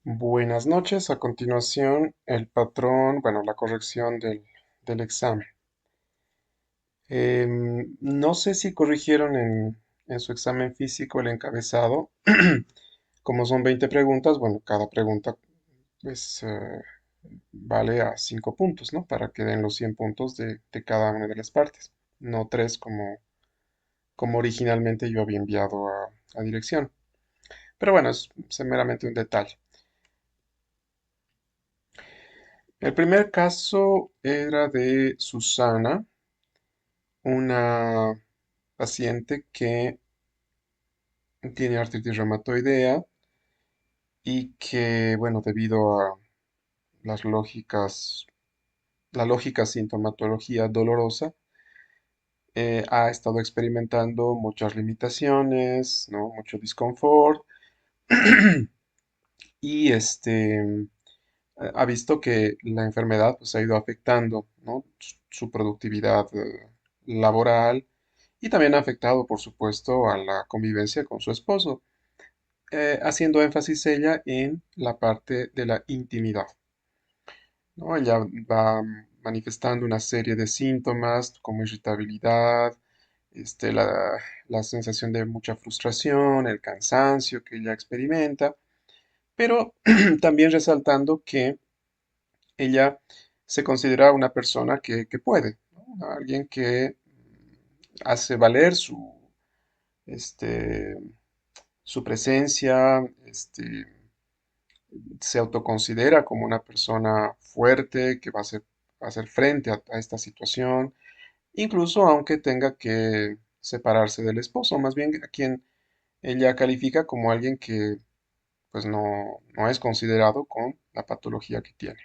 Buenas noches. A continuación, el patrón, bueno, la corrección del examen. No sé si corrigieron en su examen físico el encabezado. Como son 20 preguntas, bueno, cada pregunta pues vale a 5 puntos, ¿no? Para que den los 100 puntos de cada una de las partes. No 3 como originalmente yo había enviado a dirección. Pero bueno, es meramente un detalle. El primer caso era de Susana, una paciente que tiene artritis reumatoidea y que, bueno, debido a las lógicas, la lógica sintomatología dolorosa, ha estado experimentando muchas limitaciones, ¿no? Mucho disconfort y ha visto que la enfermedad pues, ha ido afectando, ¿no? Su productividad laboral y también ha afectado, por supuesto, a la convivencia con su esposo. Haciendo énfasis ella en la parte de la intimidad, ¿no? Ella va manifestando una serie de síntomas como irritabilidad, la sensación de mucha frustración, el cansancio que ella experimenta, pero también resaltando que ella se considera una persona que puede, ¿no? Alguien que hace valer este, su presencia, se autoconsidera como una persona fuerte que va a hacer frente a esta situación, incluso aunque tenga que separarse del esposo, más bien a quien ella califica como alguien que pues no es considerado con la patología que tiene.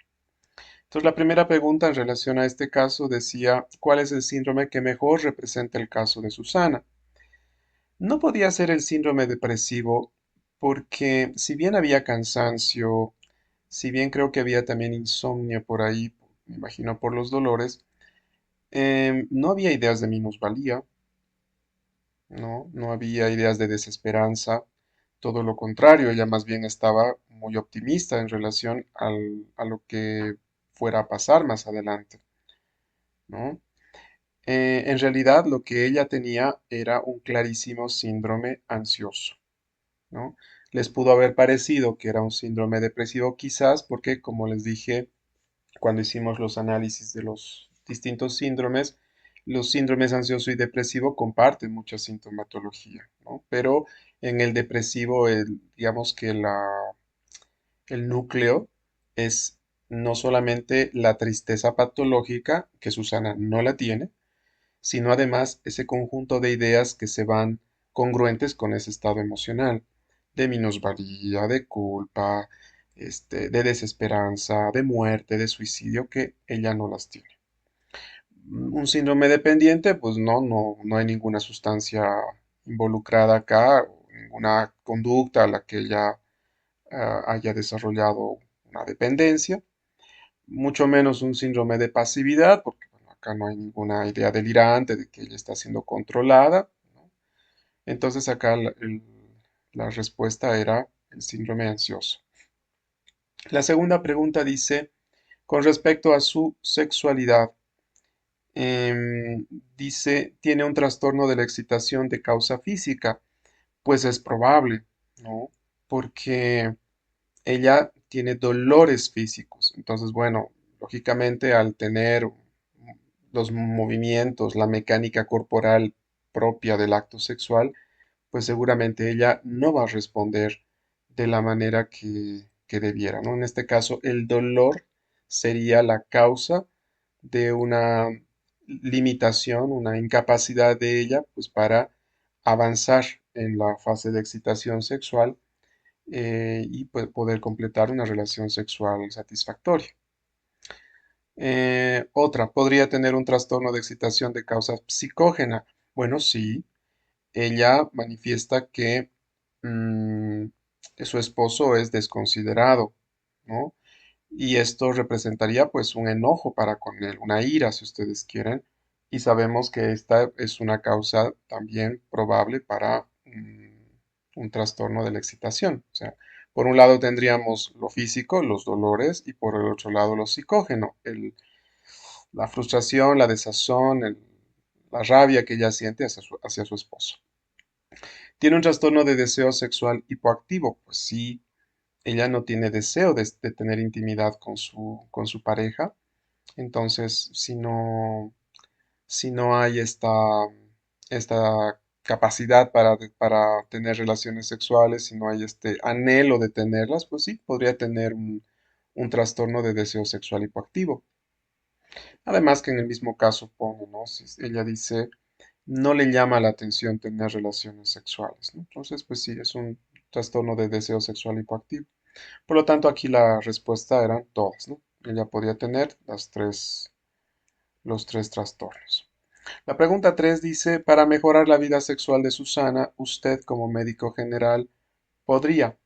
Entonces, la primera pregunta en relación a este caso decía, ¿cuál es el síndrome que mejor representa el caso de Susana? No podía ser el síndrome depresivo porque si bien había cansancio, si bien creo que había también insomnio por ahí, me imagino por los dolores, no había ideas de minusvalía, ¿no? No había ideas de desesperanza, todo lo contrario, ella más bien estaba muy optimista en relación a lo que fuera a pasar más adelante, ¿no? En realidad lo que ella tenía era un clarísimo síndrome ansioso, ¿no? Les pudo haber parecido que era un síndrome depresivo quizás porque, como les dije, cuando hicimos los análisis de los distintos síndromes, los síndromes ansioso y depresivo comparten mucha sintomatología, ¿no? Pero en el depresivo, digamos que el núcleo es no solamente la tristeza patológica, que Susana no la tiene, sino además ese conjunto de ideas que se van congruentes con ese estado emocional, de minusvalía, de culpa, de desesperanza, de muerte, de suicidio, que ella no las tiene. Un síndrome dependiente, pues no hay ninguna sustancia involucrada acá, o ninguna conducta a la que ella haya desarrollado una dependencia, mucho menos un síndrome de pasividad, porque bueno, acá no hay ninguna idea delirante de que ella está siendo controlada, ¿no? Entonces acá la respuesta era el síndrome ansioso. La segunda pregunta dice, con respecto a su sexualidad, em, dice, ¿tiene un trastorno de la excitación de causa física? Pues es probable, ¿no? Porque ella tiene dolores físicos. Entonces, bueno, lógicamente al tener los movimientos, la mecánica corporal propia del acto sexual, pues seguramente ella no va a responder de la manera que debiera, ¿no? En este caso, el dolor sería la causa de una limitación, una incapacidad de ella, pues para avanzar en la fase de excitación sexual y pues, poder completar una relación sexual satisfactoria. Otra, podría tener un trastorno de excitación de causa psicógena. Bueno, sí, ella manifiesta que mm, su esposo es desconsiderado, ¿no? Y esto representaría pues un enojo para con él, una ira si ustedes quieren, y sabemos que esta es una causa también probable para un trastorno de la excitación, o sea, Por un lado tendríamos lo físico, los dolores, y por el otro lado lo psicógeno, la frustración, la desazón, la rabia que ella siente hacia su esposo. ¿Tiene un trastorno de deseo sexual hipoactivo? Pues sí, ella no tiene deseo de tener intimidad con su pareja. Entonces, si no hay esta capacidad para tener relaciones sexuales, si no hay este anhelo de tenerlas, pues sí, podría tener un trastorno de deseo sexual hipoactivo. Además que en el mismo caso pone, ¿no? Si ella dice, no le llama la atención tener relaciones sexuales, ¿no? Entonces, pues sí, es un trastorno de deseo sexual hipoactivo. Por lo tanto, aquí la respuesta eran todas, ¿no? Ella podía tener los tres trastornos. La pregunta 3 dice, para mejorar la vida sexual de Susana, usted como médico general podría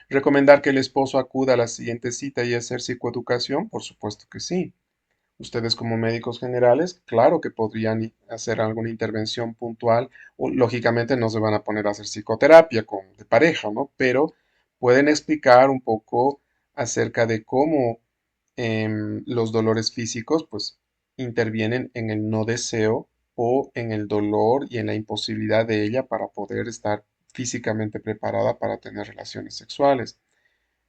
recomendar que el esposo acuda a la siguiente cita y hacer psicoeducación. Por supuesto que sí. Ustedes como médicos generales, claro que podrían hacer alguna intervención puntual, o lógicamente no se van a poner a hacer psicoterapia de pareja, ¿no? Pero pueden explicar un poco acerca de cómo los dolores físicos, pues, intervienen en el no deseo o en el dolor y en la imposibilidad de ella para poder estar físicamente preparada para tener relaciones sexuales,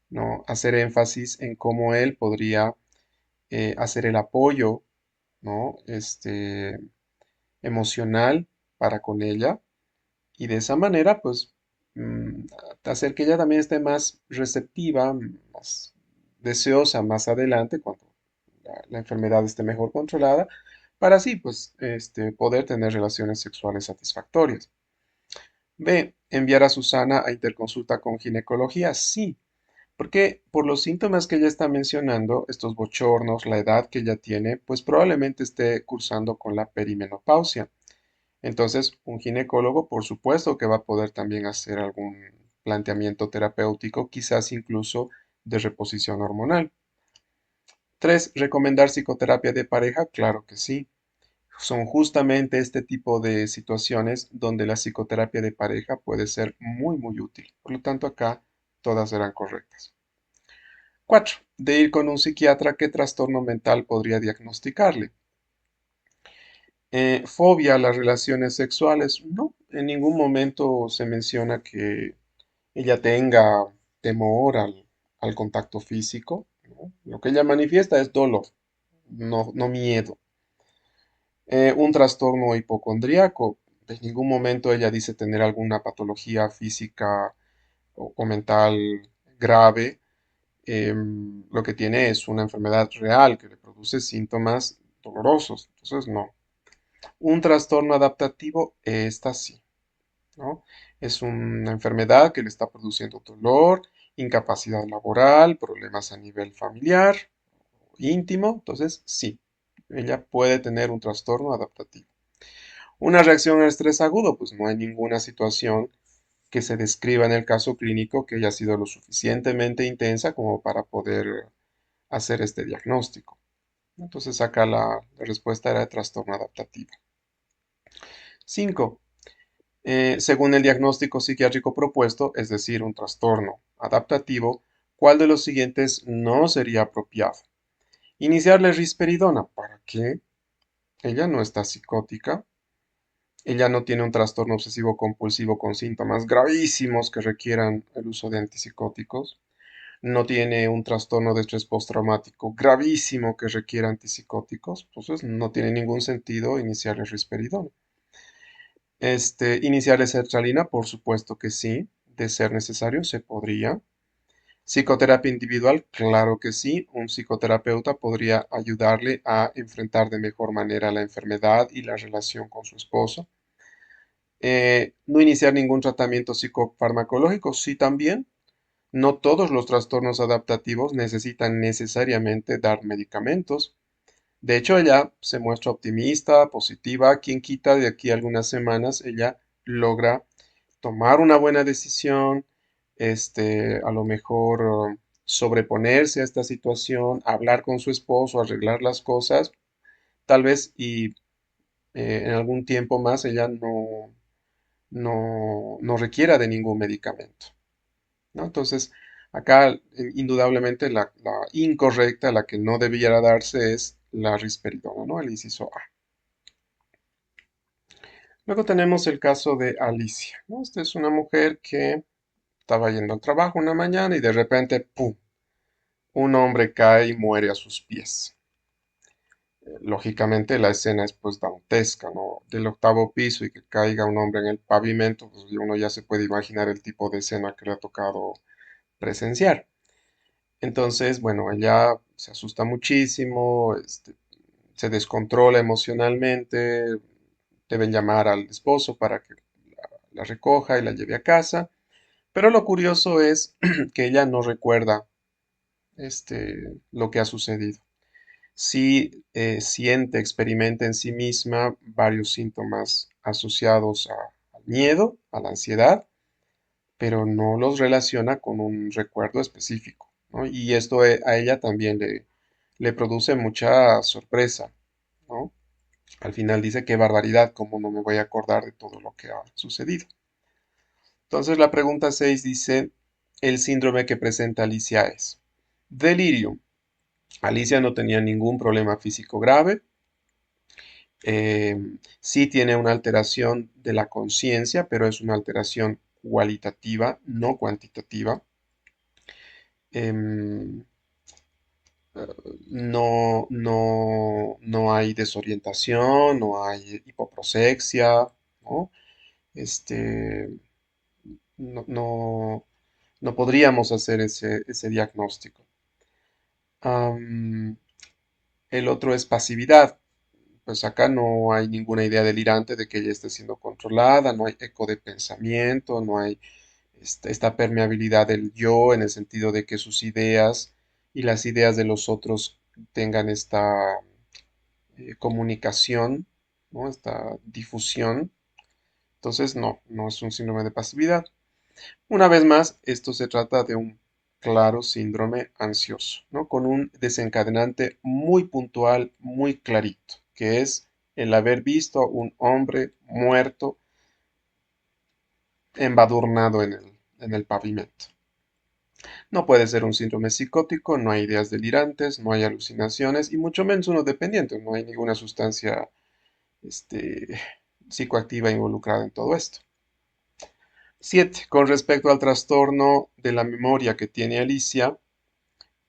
¿no? Hacer énfasis en cómo él podría hacer el apoyo, ¿no? Emocional para con ella y de esa manera, pues, mm, hacer que ella también esté más receptiva, más deseosa más adelante, cuando la enfermedad esté mejor controlada, para así, pues, poder tener relaciones sexuales satisfactorias. B. Enviar a Susana a interconsulta con ginecología. Sí, porque por los síntomas que ella está mencionando, estos bochornos, la edad que ella tiene, pues probablemente esté cursando con la perimenopausia. Entonces, un ginecólogo, por supuesto que va a poder también hacer algún planteamiento terapéutico, quizás incluso de reposición hormonal. 3. Recomendar psicoterapia de pareja. Claro que sí. Son justamente este tipo de situaciones donde la psicoterapia de pareja puede ser muy útil. Por lo tanto, acá todas serán correctas. 4. De ir con un psiquiatra, ¿qué trastorno mental podría diagnosticarle? Fobia a las relaciones sexuales. No, en ningún momento se menciona que ella tenga temor al contacto físico, ¿no? Lo que ella manifiesta es dolor, no miedo. Un trastorno hipocondríaco. En ningún momento ella dice tener alguna patología física o mental grave. Lo que tiene es una enfermedad real que le produce síntomas dolorosos. Entonces, no. Un trastorno adaptativo, esta sí, ¿no? Es una enfermedad que le está produciendo dolor, incapacidad laboral, problemas a nivel familiar, íntimo. Entonces, sí, ella puede tener un trastorno adaptativo. Una reacción al estrés agudo, pues no hay ninguna situación que se describa en el caso clínico que haya sido lo suficientemente intensa como para poder hacer este diagnóstico. Entonces acá la respuesta era de trastorno adaptativo. 5. Según el diagnóstico psiquiátrico propuesto, es decir, un trastorno adaptativo, ¿cuál de los siguientes no sería apropiado? Iniciarle risperidona. ¿Para qué? Ella no está psicótica. Ella no tiene un trastorno obsesivo compulsivo con síntomas gravísimos que requieran el uso de antipsicóticos. No tiene un trastorno de estrés postraumático gravísimo que requiera antipsicóticos. Entonces no tiene ningún sentido iniciarle risperidona. Iniciarle sertralina, por supuesto que sí. De ser necesario, se podría. Psicoterapia individual, claro que sí. Un psicoterapeuta podría ayudarle a enfrentar de mejor manera la enfermedad y la relación con su esposo. No iniciar ningún tratamiento psicofarmacológico, sí también. No todos los trastornos adaptativos necesitan necesariamente dar medicamentos. De hecho, ella se muestra optimista, positiva. Quien quita de aquí a algunas semanas, ella logra tomar una buena decisión, a lo mejor sobreponerse a esta situación, hablar con su esposo, arreglar las cosas, tal vez y en algún tiempo más ella no requiera de ningún medicamento. ¿no? Entonces, acá indudablemente la incorrecta, la que no debiera darse es la risperidona, ¿no? El inciso A. Luego tenemos el caso de Alicia, ¿no? Esta es una mujer que estaba yendo al trabajo una mañana y de repente, ¡pum! Un hombre cae y muere a sus pies. Lógicamente la escena es pues dantesca, ¿no? Del octavo piso y que caiga un hombre en el pavimento, pues uno ya se puede imaginar el tipo de escena que le ha tocado presenciar. Entonces, bueno, ella se asusta muchísimo, se descontrola emocionalmente, deben llamar al esposo para que la recoja y la lleve a casa, pero lo curioso es que ella no recuerda lo que ha sucedido. Sí siente, experimenta en sí misma varios síntomas asociados al miedo, a la ansiedad, pero no los relaciona con un recuerdo específico, ¿no? Y esto a ella también le produce mucha sorpresa, ¿no? Al final dice, qué barbaridad, cómo no me voy a acordar de todo lo que ha sucedido. Entonces la pregunta 6 dice, el síndrome que presenta Alicia es delirium. Alicia no tenía ningún problema físico grave, sí tiene una alteración de la conciencia, pero es una alteración cualitativa, no cuantitativa. Em, no hay desorientación, no hay hipoprosexia, ¿no? Este, no, no podríamos hacer ese diagnóstico. Am, el otro es pasividad. Pues acá no hay ninguna idea delirante de que ella esté siendo controlada, no hay eco de pensamiento, no hay esta permeabilidad del yo en el sentido de que sus ideas y las ideas de los otros tengan esta comunicación, ¿no? Esta difusión. Entonces, no es un síndrome de pasividad. Una vez más, esto se trata de un claro síndrome ansioso, ¿no? Con un desencadenante muy puntual, muy clarito, que es el haber visto a un hombre muerto embadurnado en el pavimento. No puede ser un síndrome psicótico, no hay ideas delirantes, no hay alucinaciones y mucho menos uno dependiente, no hay ninguna sustancia este, psicoactiva involucrada en todo esto. 7. Con respecto al trastorno de la memoria que tiene Alicia,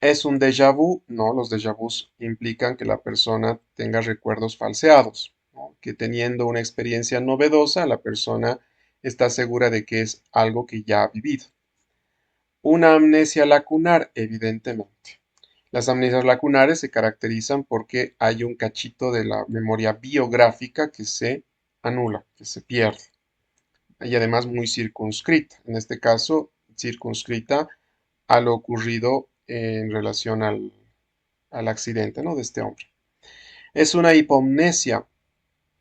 ¿es un déjà vu? No, los déjà vus implican que la persona tenga recuerdos falseados, ¿no? Que teniendo una experiencia novedosa, la persona está segura de que es algo que ya ha vivido. Una amnesia lacunar, evidentemente. Las amnesias lacunares se caracterizan porque hay un cachito de la memoria biográfica que se anula, que se pierde. Y además muy circunscrita. En este caso, circunscrita a lo ocurrido en relación al accidente, ¿no? De este hombre. ¿Es una hipomnesia?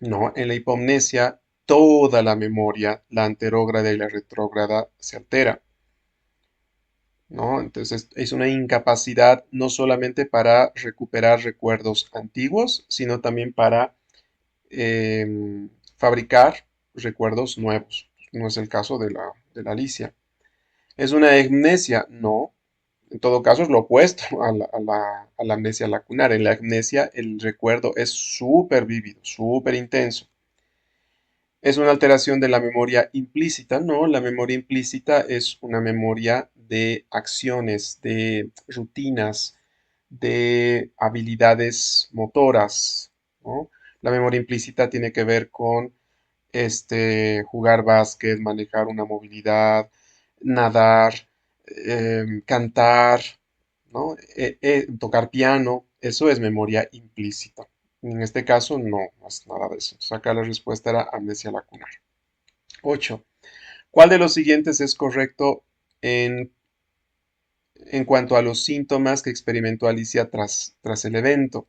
No, en la hipomnesia toda la memoria, la anterógrada y la retrógrada, se altera, ¿no? Entonces es una incapacidad no solamente para recuperar recuerdos antiguos, sino también para fabricar recuerdos nuevos. No es el caso de la Alicia. ¿Es una amnesia? No. En todo caso es lo opuesto a la amnesia lacunar. En la amnesia el recuerdo es súper vívido, súper intenso. ¿Es una alteración de la memoria implícita? No, la memoria implícita es una memoria de acciones, de rutinas, de habilidades motoras, ¿no? La memoria implícita tiene que ver con jugar básquet, manejar una movilidad, nadar, cantar, ¿no? Tocar piano, eso es memoria implícita. En este caso no es nada de eso. Entonces, acá la respuesta era amnesia lacunar. 8. ¿Cuál de los siguientes es correcto en, en cuanto a los síntomas que experimentó Alicia tras el evento?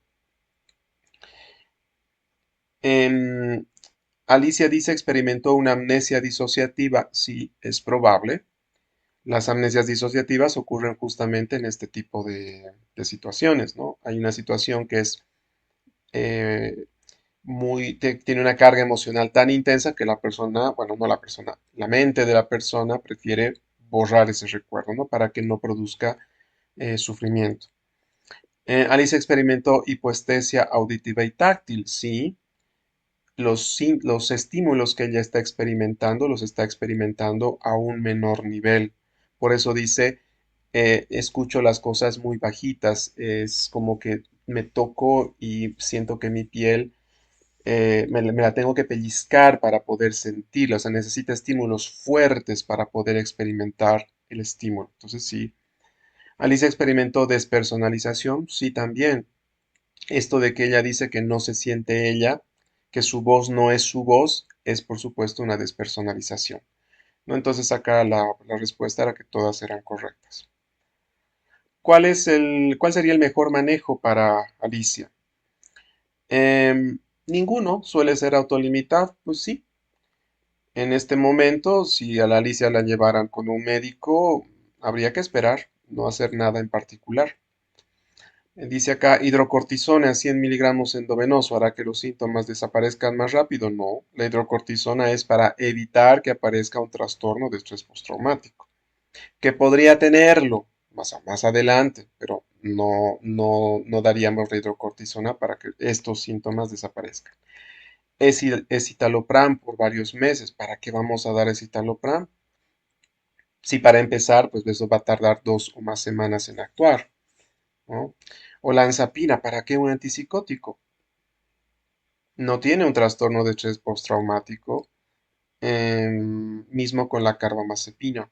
Em, Alicia dice experimentó una amnesia disociativa. Sí, es probable. Las amnesias disociativas ocurren justamente en este tipo de situaciones, ¿no? Hay una situación que es eh, tiene una carga emocional tan intensa que la persona, bueno, no la persona, la mente de la persona prefiere borrar ese recuerdo, ¿no? Para que no produzca sufrimiento. Alicia experimentó hipoestesia auditiva y táctil, sí. Los estímulos que ella está experimentando los está experimentando a un menor nivel. Por eso dice, escucho las cosas muy bajitas, es como que me toco y siento que mi piel me la tengo que pellizcar para poder sentirla, o sea, necesita estímulos fuertes para poder experimentar el estímulo. Entonces, sí. Alicia experimentó despersonalización, sí, también. Esto de que ella dice que no se siente ella, que su voz no es su voz, es por supuesto una despersonalización, ¿no? Entonces acá la respuesta era que todas eran correctas. ¿Cuál sería el mejor manejo para Alicia? Ninguno suele ser autolimitado, pues sí. En este momento, si a la Alicia la llevaran con un médico, habría que esperar, no hacer nada en particular. Dice acá, hidrocortisona 100 miligramos endovenoso hará que los síntomas desaparezcan más rápido. No, la hidrocortisona es para evitar que aparezca un trastorno de estrés postraumático, que podría tenerlo más adelante, pero no daríamos la hidrocortisona para que estos síntomas desaparezcan. Escitalopram por varios meses. ¿Para qué vamos a dar escitalopram? Si para empezar, pues eso va a tardar 2 o más semanas en actuar, ¿no? Olanzapina, ¿para qué un antipsicótico? No tiene un trastorno de estrés postraumático, mismo con la carbamazepina,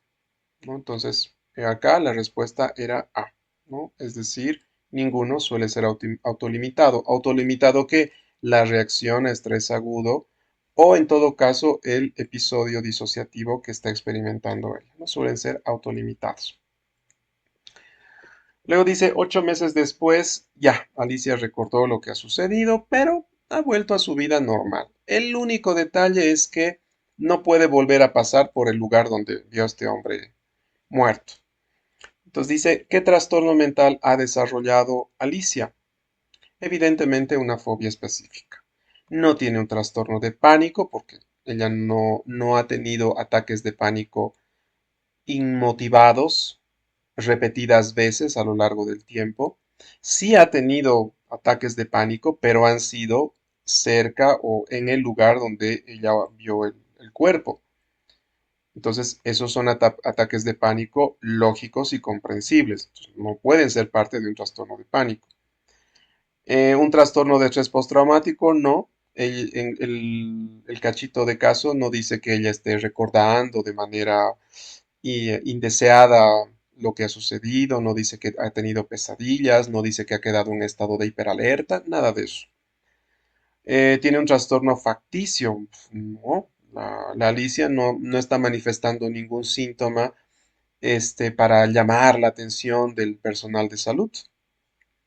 ¿no? Entonces, acá la respuesta era A, ¿no? Es decir, ninguno suele ser autolimitado. ¿Autolimitado que la reacción a estrés agudo o en todo caso el episodio disociativo que está experimentando él? No suelen ser autolimitados. Luego dice, 8 meses después, ya, Alicia recordó lo que ha sucedido, pero ha vuelto a su vida normal. El único detalle es que no puede volver a pasar por el lugar donde vio a este hombre muerto. Entonces dice, ¿qué trastorno mental ha desarrollado Alicia? Evidentemente una fobia específica. No tiene un trastorno de pánico porque ella no ha tenido ataques de pánico inmotivados repetidas veces a lo largo del tiempo. Sí ha tenido ataques de pánico, pero han sido cerca o en el lugar donde ella vio el cuerpo. Entonces, esos son ataques de pánico lógicos y comprensibles. Entonces, no pueden ser parte de un trastorno de pánico. Un trastorno de estrés postraumático, no. El cachito de caso no dice que ella esté recordando de manera indeseada lo que ha sucedido, no dice que ha tenido pesadillas, no dice que ha quedado en estado de hiperalerta, nada de eso. Tiene un trastorno facticio, no, la Alicia no está manifestando ningún síntoma para llamar la atención del personal de salud.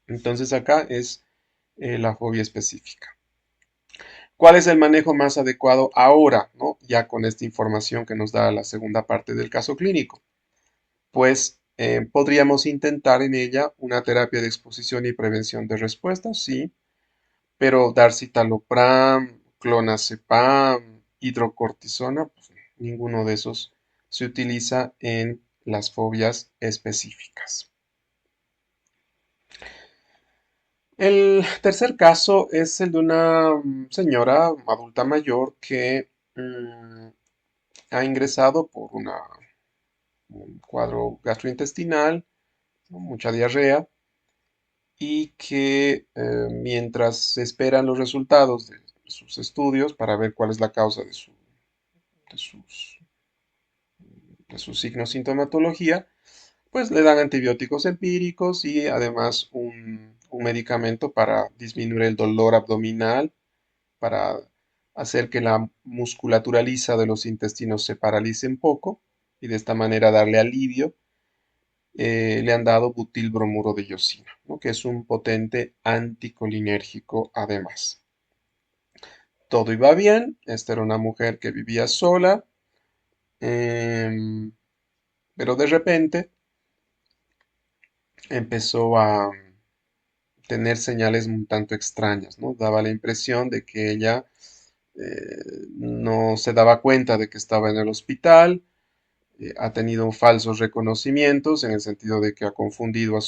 Entonces acá es la fobia específica. ¿Cuál es el manejo más adecuado ahora, ¿no? Ya con esta información que nos da la segunda parte del caso clínico? Pues podríamos intentar en ella una terapia de exposición y prevención de respuestas, sí, pero dar citalopram, clonazepam, hidrocortisona, pues, ninguno de esos se utiliza en las fobias específicas. El tercer caso es el de una señora adulta mayor que ha ingresado por un cuadro gastrointestinal, ¿no? Mucha diarrea, y que mientras se esperan los resultados de sus estudios para ver cuál es la causa de sus, de su signo sintomatología, pues le dan antibióticos empíricos y además un medicamento para disminuir el dolor abdominal, para hacer que la musculatura lisa de los intestinos se paralice un poco y de esta manera darle alivio. Le han dado butilbromuro de iosina, ¿no? Que es un potente anticolinérgico además. Todo iba bien, esta era una mujer que vivía sola, em, pero de repente empezó a tener señales un tanto extrañas, ¿no? Daba la impresión de que ella no se daba cuenta de que estaba en el hospital, ha tenido falsos reconocimientos en el sentido de que ha confundido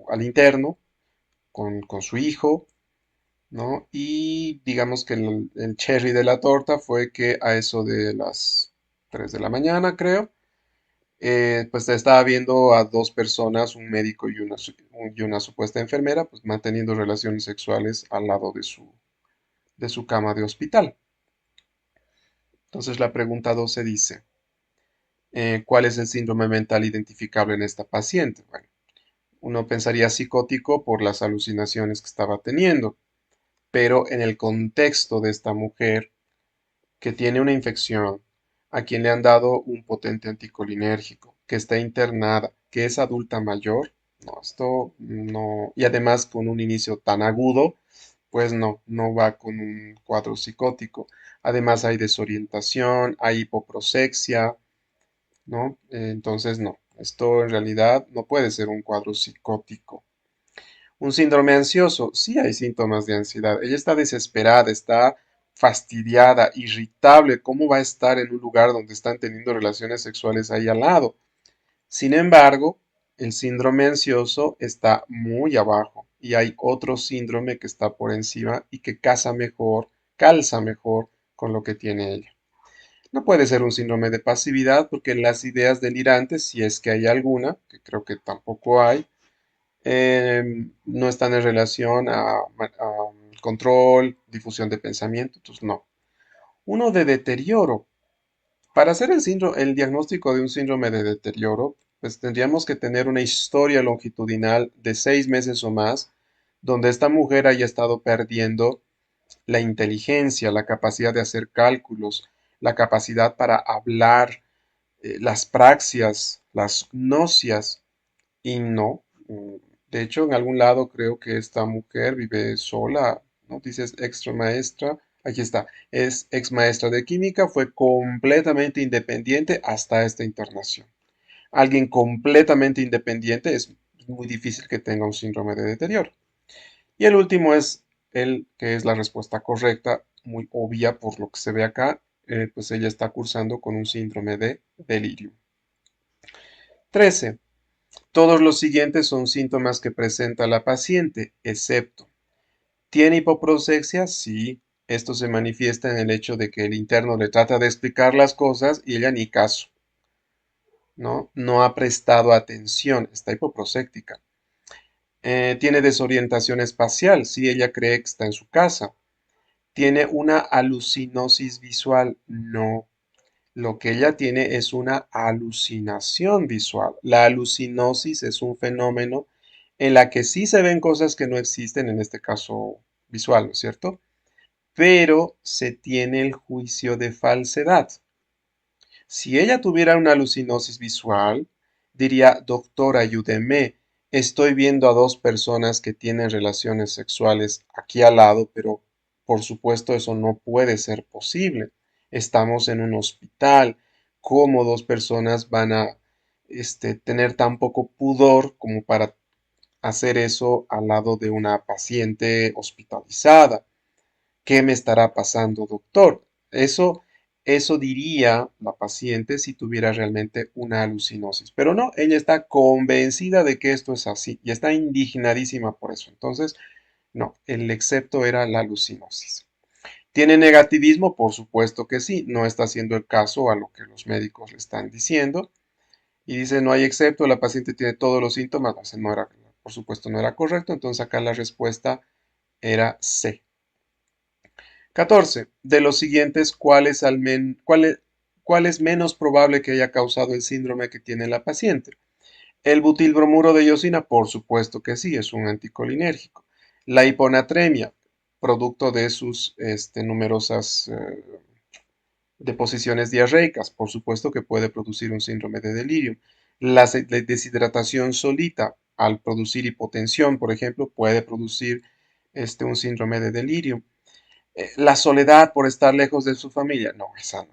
al interno con su hijo, ¿no? Y digamos que el cherry de la torta fue que a eso de las 3 de la mañana, creo, pues estaba viendo a dos personas, un médico y una supuesta enfermera, pues manteniendo relaciones sexuales al lado de su cama de hospital. Entonces la pregunta 12 dice, ¿cuál es el síndrome mental identificable en esta paciente? Bueno, uno pensaría psicótico por las alucinaciones que estaba teniendo, pero en el contexto de esta mujer que tiene una infección, a quien le han dado un potente anticolinérgico, que está internada, que es adulta mayor, no, esto no, y además con un inicio tan agudo, pues no, no va con un cuadro psicótico. Además hay desorientación, hay hipoprosexia, ¿no? Entonces no, esto en realidad no puede ser un cuadro psicótico. Un síndrome ansioso, sí hay síntomas de ansiedad. Ella está desesperada, está fastidiada, irritable. ¿Cómo va a estar en un lugar donde están teniendo relaciones sexuales ahí al lado? Sin embargo, el síndrome ansioso está muy abajo y hay otro síndrome que está por encima y que calza mejor con lo que tiene ella. No puede ser un síndrome de pasividad porque las ideas delirantes, si es que hay alguna, que creo que tampoco hay, no están en relación a control, difusión de pensamiento, entonces no. Uno de deterioro. Para hacer el diagnóstico de un síndrome de deterioro, pues tendríamos que tener una historia longitudinal de 6 meses o más, donde esta mujer haya estado perdiendo la inteligencia, la capacidad de hacer cálculos, la capacidad para hablar, las praxias, las gnosias, y no. De hecho, en algún lado creo que esta mujer vive sola, ¿no? Dices extra maestra. Aquí está. Es ex maestra de química, fue completamente independiente hasta esta internación. Alguien completamente independiente es muy difícil que tenga un síndrome de deterioro. Y el último es el que es la respuesta correcta, muy obvia por lo que se ve acá, pues ella está cursando con un síndrome de delirio. 13. Todos los siguientes son síntomas que presenta la paciente, excepto. ¿Tiene hipoprosexia? Sí. Esto se manifiesta en el hecho de que el interno le trata de explicar las cosas y ella ni caso, ¿no? No ha prestado atención, está hipoproséctica. Tiene desorientación espacial, sí, ella cree que está en su casa. ¿Tiene una alucinosis visual? No. Lo que ella tiene es una alucinación visual. La alucinosis es un fenómeno en la que sí se ven cosas que no existen, en este caso visual, ¿no es cierto? Pero se tiene el juicio de falsedad. Si ella tuviera una alucinosis visual, diría, doctor, ayúdeme. Estoy viendo a dos personas que tienen relaciones sexuales aquí al lado, pero por supuesto eso no puede ser posible. Estamos en un hospital. ¿Cómo dos personas van a tener tan poco pudor como para hacer eso al lado de una paciente hospitalizada? ¿Qué me estará pasando, doctor? Eso diría la paciente si tuviera realmente una alucinosis. Pero no, ella está convencida de que esto es así y está indignadísima por eso. Entonces, no, el excepto era la alucinosis. ¿Tiene negativismo? Por supuesto que sí. No está haciendo el caso a lo que los médicos le están diciendo. Y dice, no hay excepto, la paciente tiene todos los síntomas. No era, por supuesto, no era correcto. Entonces acá la respuesta era C. 14. De los siguientes, ¿cuál es menos probable que haya causado el síndrome que tiene la paciente? El butilbromuro de iosina, por supuesto que sí, es un anticolinérgico. La hiponatremia, producto de sus numerosas deposiciones diarreicas, por supuesto que puede producir un síndrome de delirio. La deshidratación solita, al producir hipotensión, por ejemplo, puede producir un síndrome de delirio. La soledad por estar lejos de su familia, no, esa no.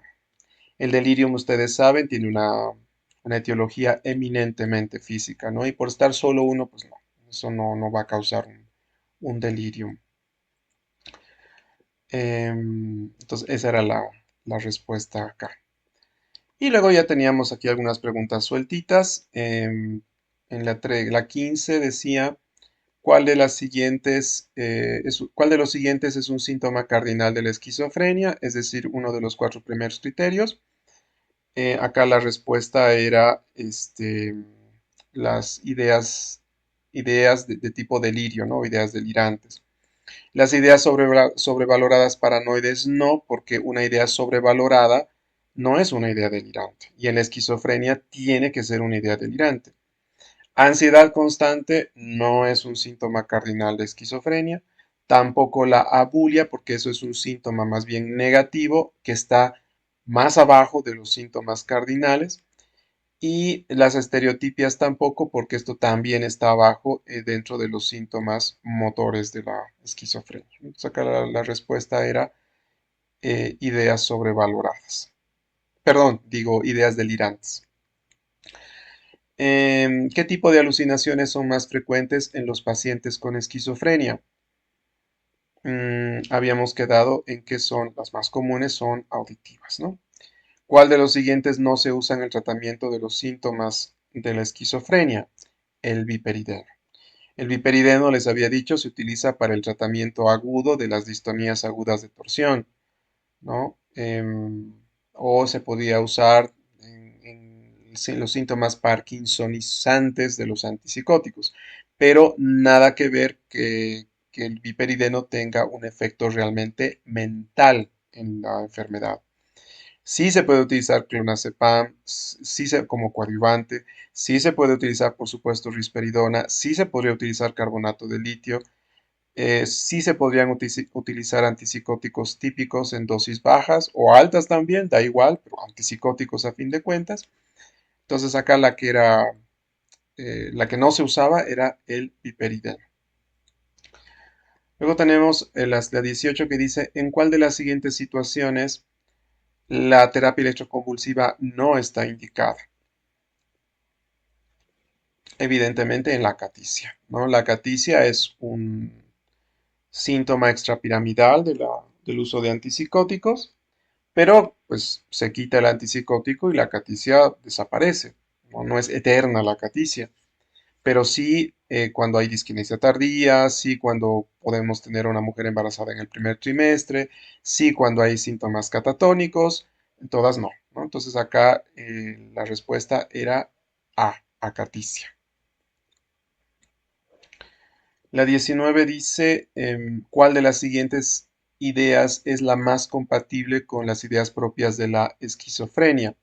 El delirium, ustedes saben, tiene una etiología eminentemente física, ¿no? Y por estar solo uno, pues no, eso no va a causar un delirium. Entonces, esa era la respuesta acá. Y luego ya teníamos aquí algunas preguntas sueltitas. En la 15 decía, ¿cuál de los siguientes es un síntoma cardinal de la esquizofrenia? Es decir, uno de los cuatro primeros criterios. Acá la respuesta era las ideas de tipo delirio, ¿no? Ideas delirantes. Las ideas sobrevaloradas paranoides no, porque una idea sobrevalorada no es una idea delirante. Y en la esquizofrenia tiene que ser una idea delirante. Ansiedad constante no es un síntoma cardinal de esquizofrenia. Tampoco la abulia, porque eso es un síntoma más bien negativo que está más abajo de los síntomas cardinales. Y las estereotipias tampoco, porque esto también está abajo dentro de los síntomas motores de la esquizofrenia. Entonces acá la respuesta era ideas sobrevaloradas. Perdón, digo ideas delirantes. ¿Qué tipo de alucinaciones son más frecuentes en los pacientes con esquizofrenia? Habíamos quedado en que son las más comunes son auditivas, ¿no? ¿Cuál de los siguientes no se usa en el tratamiento de los síntomas de la esquizofrenia? El viperideno. El viperideno, les había dicho, se utiliza para el tratamiento agudo de las distonías agudas de torsión, ¿no? O se podía usar en los síntomas parkinsonizantes de los antipsicóticos, pero nada que ver que el viperideno tenga un efecto realmente mental en la enfermedad. Sí se puede utilizar clonazepam, como coadyuvante, sí se puede utilizar, por supuesto, risperidona, sí se podría utilizar carbonato de litio, sí se podrían utilizar antipsicóticos típicos en dosis bajas o altas también, da igual, pero antipsicóticos a fin de cuentas. Entonces acá la que no se usaba era el piperideno. Luego tenemos la 18 que dice, ¿en cuál de las siguientes situaciones la terapia electroconvulsiva no está indicada? Evidentemente en la acaticia, ¿no? La acaticia es un síntoma extrapiramidal del uso de antipsicóticos, pero pues se quita el antipsicótico y la acaticia desaparece, ¿no? No es eterna la acaticia, pero sí cuando hay disquinesia tardía, sí cuando podemos tener a una mujer embarazada en el primer trimestre, sí cuando hay síntomas catatónicos, en todas no, ¿no? Entonces acá la respuesta era A, acaticia. La 19 dice, ¿cuál de las siguientes ideas es la más compatible con las ideas propias de la esquizofrenia?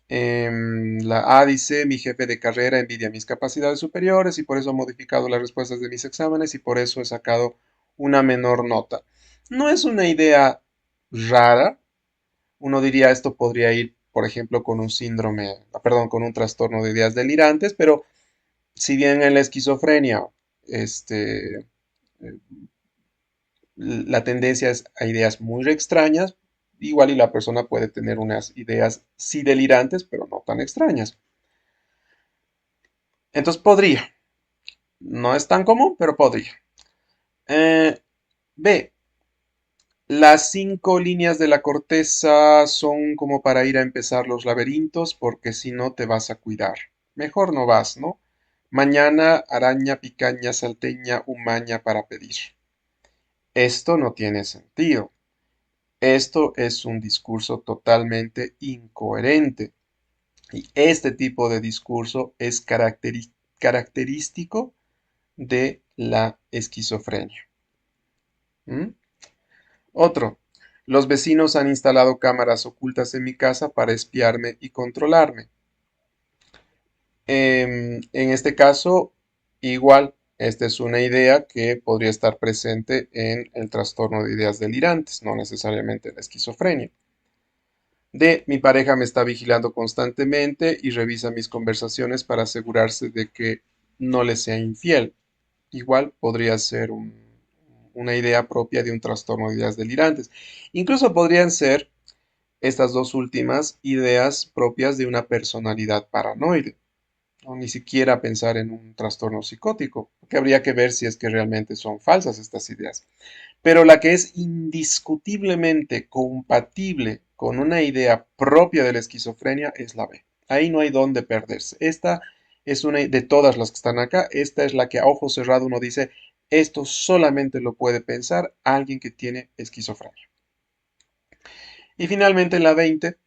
La A dice, mi jefe de carrera envidia mis capacidades superiores y por eso ha modificado las respuestas de mis exámenes y por eso he sacado una menor nota. No es una idea rara. Uno diría esto podría ir, por ejemplo, con un perdón, con un trastorno de ideas delirantes, pero si bien en la esquizofrenia, este, eh, la tendencia es a ideas muy extrañas, igual y la persona puede tener unas ideas sí delirantes, pero no tan extrañas. Entonces podría. No es tan común, pero podría. Eh, B. Las 5 líneas de la corteza son como para ir a empezar los laberintos, porque si no te vas a cuidar. Mejor no vas, ¿no? Mañana, araña, picaña, salteña, humaña para pedir. Esto no tiene sentido. Esto es un discurso totalmente incoherente. Y este tipo de discurso es característico de la esquizofrenia. ¿Mm? Otro. Los vecinos han instalado cámaras ocultas en mi casa para espiarme y controlarme. En este caso, igual, esta es una idea que podría estar presente en el trastorno de ideas delirantes, no necesariamente en la esquizofrenia. D. Mi pareja me está vigilando constantemente y revisa mis conversaciones para asegurarse de que no le sea infiel. Igual podría ser una idea propia de un trastorno de ideas delirantes. Incluso podrían ser estas dos últimas ideas propias de una personalidad paranoide. O ni siquiera pensar en un trastorno psicótico, porque habría que ver si es que realmente son falsas estas ideas. Pero la que es indiscutiblemente compatible con una idea propia de la esquizofrenia es la B. Ahí no hay dónde perderse. Esta es una de todas las que están acá. Esta es la que a ojo cerrado uno dice, esto solamente lo puede pensar alguien que tiene esquizofrenia. Y finalmente la 20.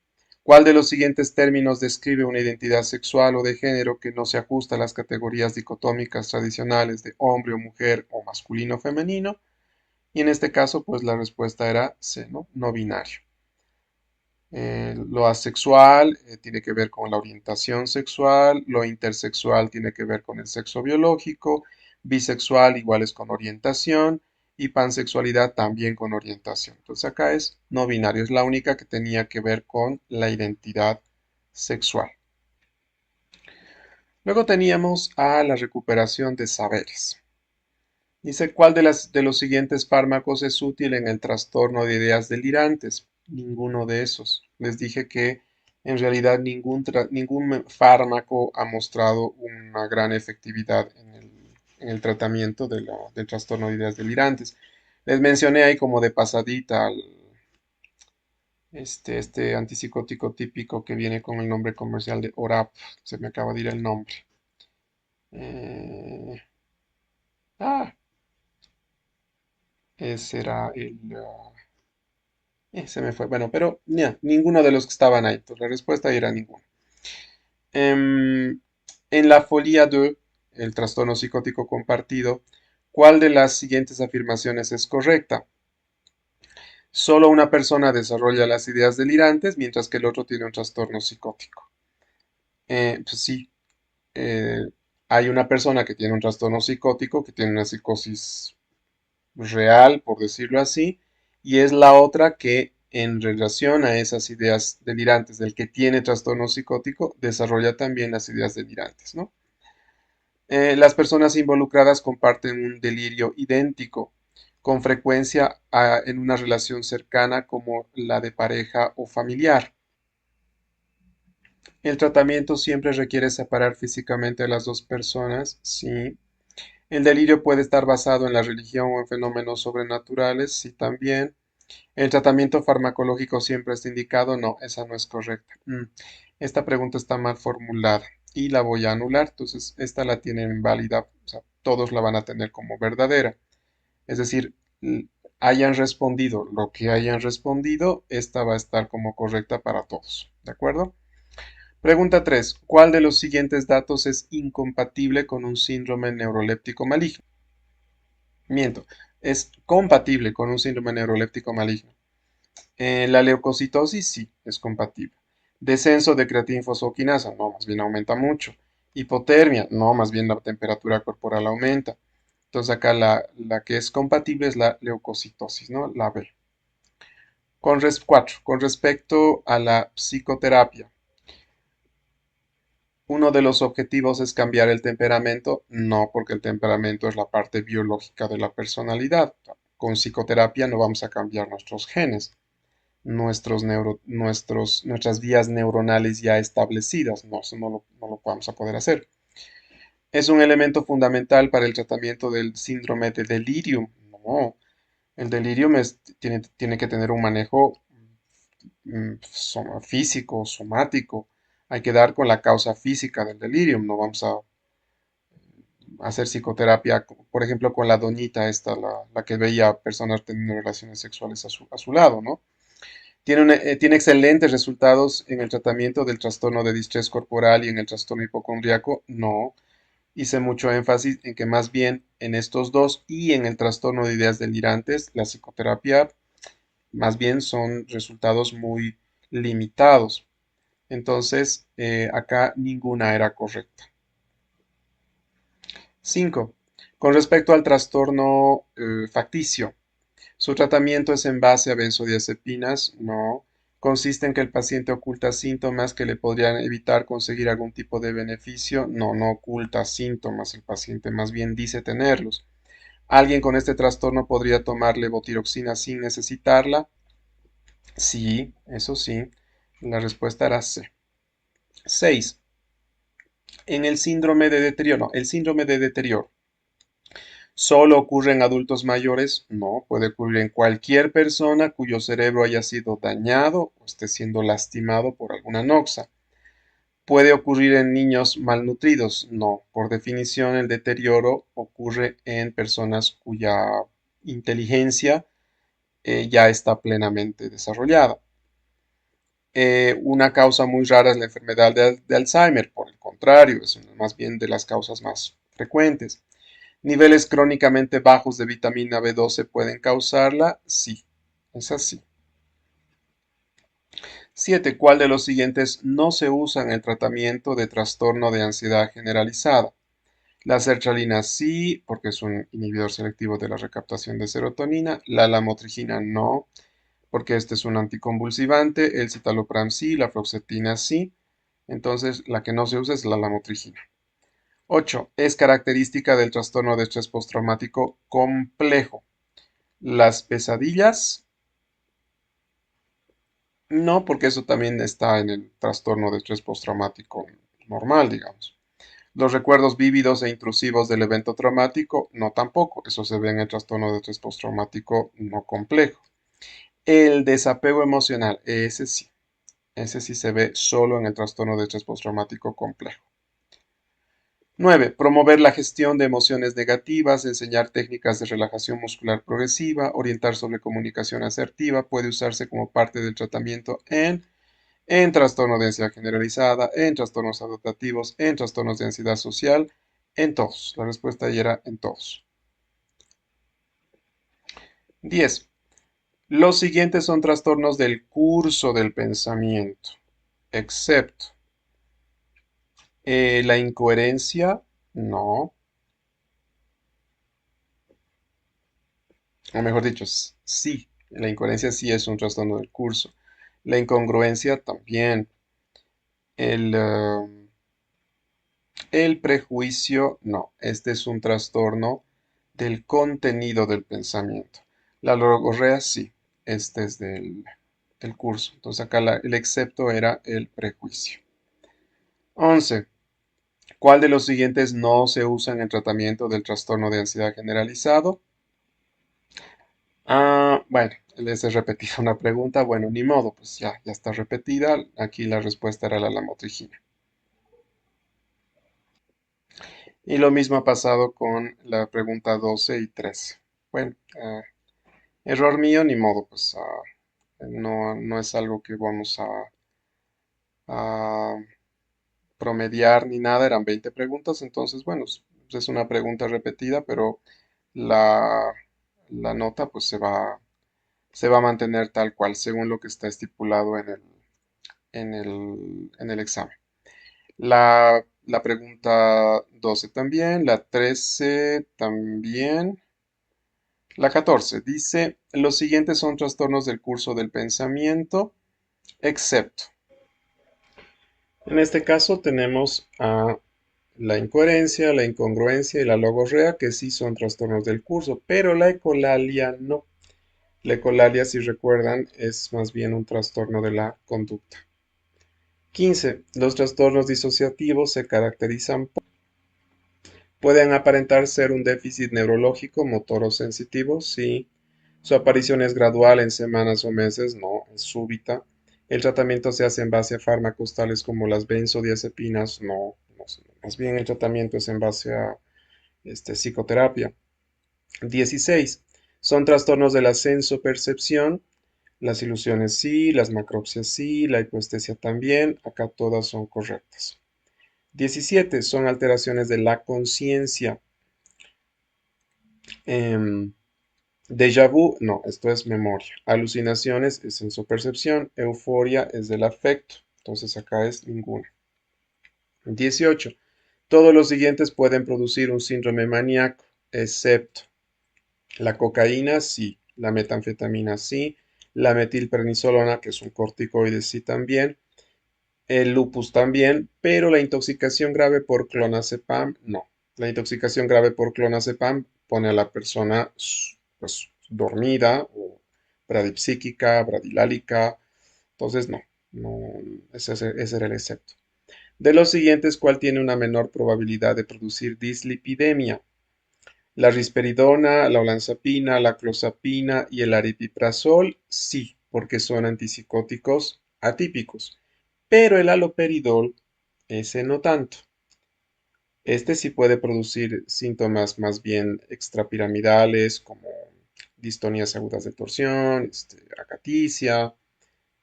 ¿Cuál de los siguientes términos describe una identidad sexual o de género que no se ajusta a las categorías dicotómicas tradicionales de hombre o mujer o masculino o femenino? Y en este caso, pues la respuesta era C, ¿no? No binario. Lo asexual tiene que ver con la orientación sexual, lo intersexual tiene que ver con el sexo biológico, bisexual igual es con orientación y pansexualidad también con orientación. Entonces acá es no binario, es la única que tenía que ver con la identidad sexual. Luego teníamos a la recuperación de saberes. Dice, ¿cuál de los siguientes fármacos es útil en el trastorno de ideas delirantes? Ninguno de esos. Les dije que en realidad ningún fármaco ha mostrado una gran efectividad en el tratamiento del trastorno de ideas delirantes. Les mencioné ahí como de pasadita este antipsicótico típico que viene con el nombre comercial de ORAP. Se me acaba de ir el nombre. Eh, ah, ese era se me fue. Bueno, pero ninguno de los que estaban ahí. Entonces la respuesta era ninguno. Em, en la folia 2, el trastorno psicótico compartido, ¿cuál de las siguientes afirmaciones es correcta? Solo una persona desarrolla las ideas delirantes, mientras que el otro tiene un trastorno psicótico. Pues sí, eh, hay una persona que tiene un trastorno psicótico, que tiene una psicosis real, por decirlo así, y es la otra que en relación a esas ideas delirantes del que tiene trastorno psicótico, desarrolla también las ideas delirantes, ¿no? Las personas involucradas comparten un delirio idéntico, con frecuencia en una relación cercana como la de pareja o familiar. El tratamiento siempre requiere separar físicamente a las dos personas, sí. El delirio puede estar basado en la religión o en fenómenos sobrenaturales, sí también. ¿El tratamiento farmacológico siempre está indicado? No, esa no es correcta. Esta pregunta está mal formulada y la voy a anular. Entonces, esta la tienen válida, o sea, todos la van a tener como verdadera. Es decir, hayan respondido lo que hayan respondido, esta va a estar como correcta para todos. ¿De acuerdo? Pregunta 3. ¿Cuál de los siguientes datos es incompatible con un síndrome neuroléptico maligno? Miento, es compatible con un síndrome neuroléptico maligno. La leucocitosis sí es compatible. Descenso de creatinfosfoquinasa, no, más bien aumenta mucho. Hipotermia, no, más bien la temperatura corporal aumenta. Entonces acá la que es compatible es la leucocitosis, ¿no? La B. 4. Con respecto a la psicoterapia, ¿uno de los objetivos es cambiar el temperamento? No, porque el temperamento es la parte biológica de la personalidad. Con psicoterapia no vamos a cambiar nuestros genes, nuestras vías neuronales ya establecidas. No, eso no lo vamos a poder hacer. ¿Es un elemento fundamental para el tratamiento del síndrome de delirium? No, el delirium tiene que tener un manejo físico, somático. Hay que dar con la causa física del delirium. No vamos a hacer psicoterapia, por ejemplo, con la doñita esta, la que veía personas teniendo relaciones sexuales a su lado, ¿no? Tiene excelentes resultados en el tratamiento del trastorno de distrés corporal y en el trastorno hipocondríaco. No, hice mucho énfasis en que más bien en estos dos y en el trastorno de ideas delirantes, la psicoterapia más bien son resultados muy limitados. Entonces, acá ninguna era correcta. 5. Con respecto al trastorno facticio, ¿su tratamiento es en base a benzodiazepinas? No. ¿Consiste en que el paciente oculta síntomas que le podrían evitar conseguir algún tipo de beneficio? No, no oculta síntomas, el paciente más bien dice tenerlos. ¿Alguien con este trastorno podría tomar levotiroxina sin necesitarla? Sí, eso sí. La respuesta era C. 6. En el síndrome de deterioro, no, el síndrome de deterioro. ¿Solo ocurre en adultos mayores? No, puede ocurrir en cualquier persona cuyo cerebro haya sido dañado o esté siendo lastimado por alguna noxa. ¿Puede ocurrir en niños malnutridos? No, por definición el deterioro ocurre en personas cuya inteligencia ya está plenamente desarrollada. Una causa muy rara es la enfermedad de Alzheimer, por el contrario, es una más bien de las causas más frecuentes. ¿Niveles crónicamente bajos de vitamina B12 pueden causarla? Sí, es así. 7. ¿Cuál de los siguientes no se usa en el tratamiento de trastorno de ansiedad generalizada? La sertralina sí, porque es un inhibidor selectivo de la recaptación de serotonina. La lamotrigina no, porque este es un anticonvulsivante. El citalopram sí, la fluoxetina sí. Entonces, la que no se usa es la lamotrigina. 8. Es característica del trastorno de estrés postraumático complejo. Las pesadillas, no, porque eso también está en el trastorno de estrés postraumático normal, digamos. Los recuerdos vívidos e intrusivos del evento traumático, no tampoco. Eso se ve en el trastorno de estrés postraumático no complejo. El desapego emocional, ese sí se ve solo en el trastorno de estrés postraumático complejo. 9. Promover la gestión de emociones negativas, enseñar técnicas de relajación muscular progresiva, orientar sobre comunicación asertiva, puede usarse como parte del tratamiento en trastorno de ansiedad generalizada, en trastornos adaptativos, en trastornos de ansiedad social, en todos. La respuesta ahí era en todos. 10. Los siguientes son trastornos del curso del pensamiento, excepto la incoherencia, no, o mejor dicho, sí, la incoherencia sí es un trastorno del curso. La incongruencia también. El prejuicio, no, este es un trastorno del contenido del pensamiento. La logorrea, sí, este es del curso. Entonces acá el excepto era el prejuicio. 11. ¿Cuál de los siguientes no se usa en el tratamiento del trastorno de ansiedad generalizado? Bueno, les he repetido una pregunta. Bueno, ni modo, pues ya está repetida. Aquí la respuesta era la lamotrigina. Y lo mismo ha pasado con la pregunta 12 y 13. Bueno, error mío, ni modo, pues no es algo que vamos a promediar ni nada, eran 20 preguntas, entonces, bueno, es una pregunta repetida, pero la, la nota pues se va a mantener tal cual, según lo que está estipulado en el examen. La pregunta 12 también, la 13 también. La 14 dice, los siguientes son trastornos del curso del pensamiento, excepto. En este caso tenemos a la incoherencia, la incongruencia y la logorrea, que sí son trastornos del curso, pero la ecolalia no. La ecolalia, si recuerdan, es más bien un trastorno de la conducta. 15. Los trastornos disociativos se caracterizan por... Pueden aparentar ser un déficit neurológico, motor o sensitivo, sí. Su aparición es gradual en semanas o meses, no, es súbita. El tratamiento se hace en base a fármacos tales como las benzodiazepinas, no, más bien el tratamiento es en base a psicoterapia. 16. Son trastornos de la sensopercepción. Las ilusiones sí, las macropsias sí, la hipoestesia también. Acá todas son correctas. 17. Son alteraciones de la conciencia. Em, Déjà vu, no, esto es memoria. Alucinaciones es sensopercepción. Euforia es del afecto. Entonces acá es ninguna. 18. Todos los siguientes pueden producir un síndrome maníaco, excepto la cocaína, sí. La metanfetamina, sí. La metilprednisolona, que es un corticoide, sí también. El lupus también, pero la intoxicación grave por clonazepam, no. La intoxicación grave por clonazepam pone a la persona pues, dormida o bradipsíquica, bradilálica. Entonces, no, ese era el excepto. De los siguientes, ¿cuál tiene una menor probabilidad de producir dislipidemia? La risperidona, la olanzapina, la clozapina y el aripiprazol, sí, porque son antipsicóticos atípicos. Pero el haloperidol, ese no tanto. Este sí puede producir síntomas más bien extrapiramidales como distonías agudas de torsión, acaticia,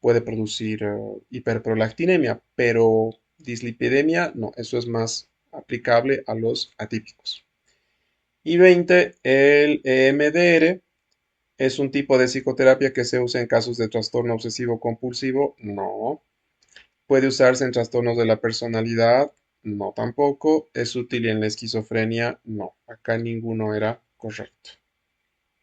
puede producir hiperprolactinemia, pero dislipidemia no, eso es más aplicable a los atípicos. Y 20, el EMDR es un tipo de psicoterapia que se usa en casos de trastorno obsesivo compulsivo, no. Puede usarse en trastornos de la personalidad, no tampoco. Es útil en la esquizofrenia, no. Acá ninguno era correcto.